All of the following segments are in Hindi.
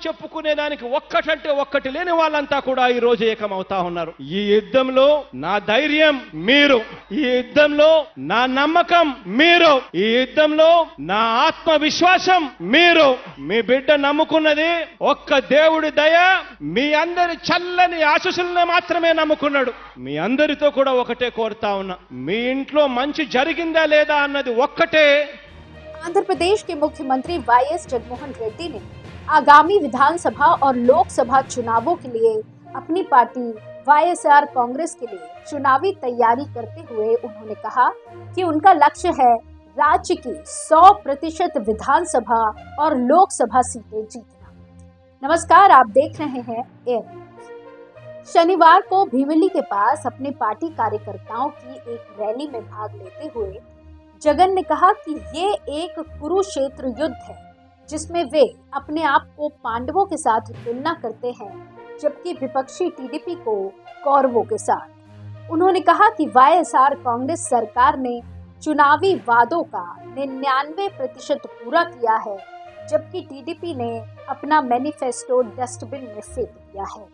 చెప్పుకునే దానికి ఒక్కటంటే ఒక్కటి లేని వాళ్ళంతా కూడా ఈ రోజు ఏకమవుతా ఉన్నారు. ఈ యుద్ధంలో నా ధైర్యం మీరు, ఈ యుద్ధంలో నా నమ్మకం మీరు, ఈ యుద్ధంలో నా ఆత్మవిశ్వాసం మీరు. మీ బిడ్డ నమ్ముకున్నది ఒక్క దేవుడి దయ, మీ అందరి చల్లని ఆశీస్సులను మాత్రమే నమ్ముకున్నాడు. మీ అందరితో కూడా ఒకటే కోరుతా ఉన్నా, మీ ఇంట్లో మంచి జరిగిందా లేదా అన్నది ఒక్కటే. आंध्र प्रदेश के मुख्यमंत्री वाईएस जगनमोहन रेड्डी ने आगामी विधानसभा और लोकसभा चुनावों के लिए अपनी पार्टी वाईएसआर कांग्रेस के लिए चुनावी तैयारी करते हुए उन्होंने कहा कि उनका लक्ष्य है राज्य की 100% विधानसभा और लोकसभा सीटें जीतना। नमस्कार, आप देख रहे हैं एयर न्यूज। शनिवार को भीमिली के पास अपने पार्टी कार्यकर्ताओं की एक रैली में भाग लेते हुए जगन ने कहा कि ये एक कुरुक्षेत्र युद्ध है जिसमें वे अपने आप को पांडवों के साथ तुलना करते हैं, जबकि विपक्षी टीडीपी को कौरवों के साथ। उन्होंने कहा कि वाईएसआर कांग्रेस सरकार ने चुनावी वादों का 99% पूरा किया है, जबकि टीडीपी ने अपना मैनिफेस्टो डस्टबिन में फेंक दिया है।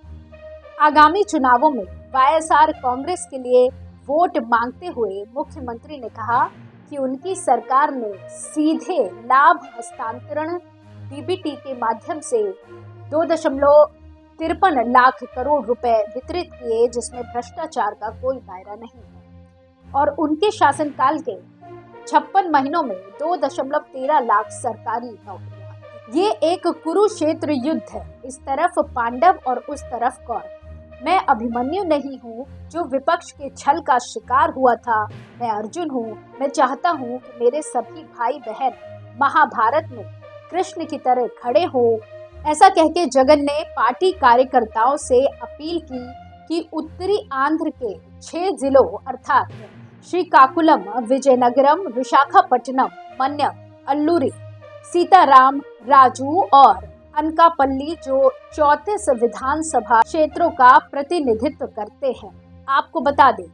आगामी चुनावों में वाईएसआर कांग्रेस के लिए वोट मांगते हुए मुख्यमंत्री ने कहा कि उनकी सरकार ने सीधे लाभ हस्तांतरण डीबीटी के माध्यम से 2.53 लाख करोड़ रुपए वितरित किए, जिसमें भ्रष्टाचार का कोई दायरा नहीं है। और उनके शासनकाल के 56 महीनों में 2.13 लाख सरकारी नौकरियां। ये एक कुरुक्षेत्र युद्ध है, इस तरफ पांडव और उस तरफ कौरव। मैं अभिमन्यु नहीं हूँ जो विपक्ष के छल का शिकार हुआ था, मैं अर्जुन हूँ। मैं चाहता हूँ कि मेरे सभी भाई बहन महाभारत में कृष्ण की तरह खड़े हो। ऐसा कहकर जगन ने पार्टी कार्यकर्ताओं से अपील की कि उत्तरी आंध्र के 6 जिलों अर्थात श्रीकाकुलम, विजयनगरम, विशाखापट्टनम, मन्यम, अल्लूरी, सीताराम, राजू और अनकापल्ली जो 34 विधानसभा क्षेत्रों का प्रतिनिधित्व करते हैं। आपको बता दें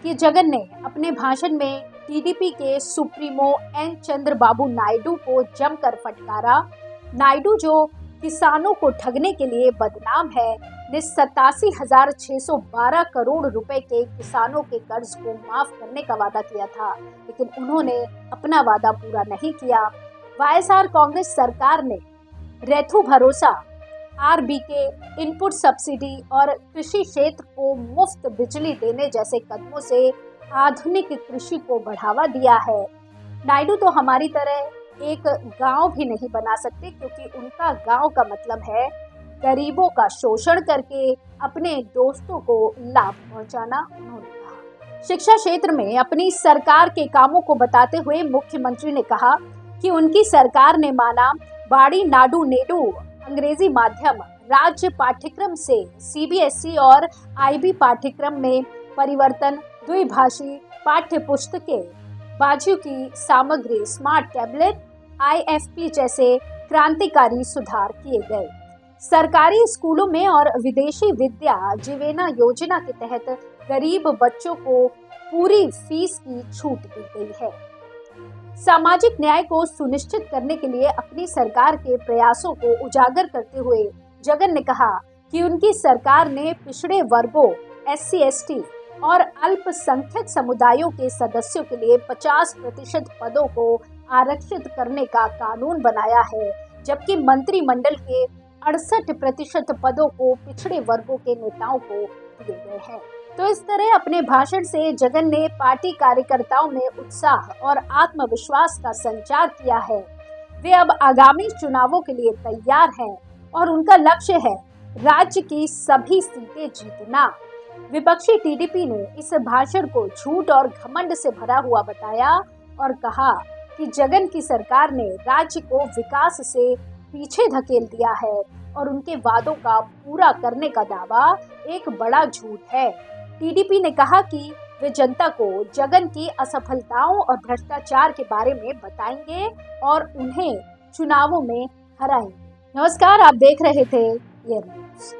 कि जगन ने अपने भाषण में टीडीपी के सुप्रीमो एन चंद्रबाबू नायडू को जमकर फटकारा। नायडू जो किसानों को ठगने के लिए बदनाम है, ने 87,612 करोड़ रुपए के किसानों के कर्ज को माफ करने का वादा किया था, लेकिन उन्होंने अपना वादा पूरा नहीं किया। वाईएसआर कांग्रेस सरकार ने रेथू भरोसा, आरबीके, इनपुट सब्सिडी और कृषि क्षेत्र को मुफ्त बिजली देने जैसे कदमों से आधुनिक कृषि को बढ़ावा दिया है। नायडू तो हमारी तरह एक गांव भी नहीं बना सकते, क्योंकि उनका गांव का मतलब है गरीबों का शोषण करके अपने दोस्तों को लाभ पहुंचाना। उन्होंने कहा शिक्षा क्षेत्र में अपनी सरकार के कामों को बताते हुए मुख्यमंत्री ने कहा कि उनकी सरकार ने माना बाड़ी नाडू नेडू अंग्रेजी माध्यम राज्य पाठ्यक्रम से सीबीएसई और आईबी पाठ्यक्रम में परिवर्तन, द्विभाषी पाठ्य पुस्तकें, बाजू की सामग्री, स्मार्ट टैबलेट, आईएफपी जैसे क्रांतिकारी सुधार किए गए। सरकारी स्कूलों में और विदेशी विद्या जीवेना योजना के तहत गरीब बच्चों को पूरी फीस की छूट दी गई है। सामाजिक न्याय को सुनिश्चित करने के लिए अपनी सरकार के प्रयासों को उजागर करते हुए जगन ने कहा कि उनकी सरकार ने पिछड़े वर्गों, SC/ST और अल्पसंख्यक समुदायों के सदस्यों के लिए 50% पदों को आरक्षित करने का कानून बनाया है, जबकि मंत्रिमंडल के 68% पदों को पिछड़े वर्गों के नेताओं को दिए गए हैं। तो इस तरह अपने भाषण से जगन ने पार्टी कार्यकर्ताओं में उत्साह और आत्मविश्वास का संचार किया है। वे अब आगामी चुनावों के लिए तैयार हैं और उनका लक्ष्य है राज्य की सभी सीटें जीतना। विपक्षी टीडीपी ने इस भाषण को झूठ और घमंड से भरा हुआ बताया और कहा कि जगन की सरकार ने राज्य को विकास से पीछे धकेल दिया है और उनके वादों का पूरा करने का दावा एक बड़ा झूठ है। टीडीपी ने कहा कि वे जनता को जगन की असफलताओं और भ्रष्टाचार के बारे में बताएंगे और उन्हें चुनावों में हराएंगे। नमस्कार, आप देख रहे थे एयर न्यूज।